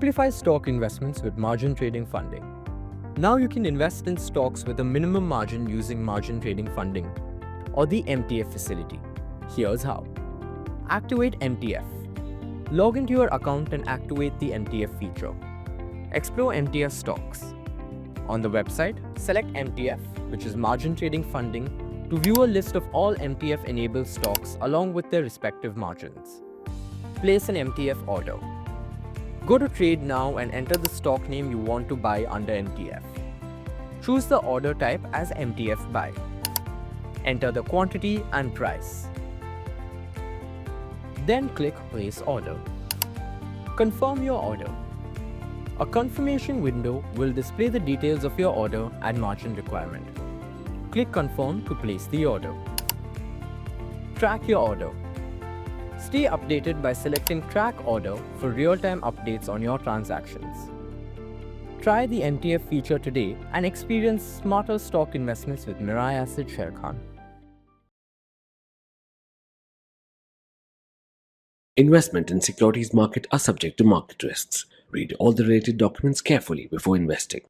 Simplify stock investments with margin trading funding. Now you can invest in stocks with a minimum margin using margin trading funding or the MTF facility. Here's how. Activate MTF. Log into your account and activate the MTF feature. Explore MTF stocks. On the website, select MTF, which is margin trading funding, to view a list of all MTF-enabled stocks along with their respective margins. Place an MTF order. Go to Trade Now and enter the stock name you want to buy under MTF. Choose the order type as MTF Buy. Enter the quantity and price. Then click Place Order. Confirm your order. A confirmation window will display the details of your order and margin requirement. Click Confirm to place the order. Track your order. Stay updated by selecting Track Order for real-time updates on your transactions. Try the MTF feature today and experience smarter stock investments with Mirae Asset Sharekhan. Investment in securities market are subject to market risks. Read all the related documents carefully before investing.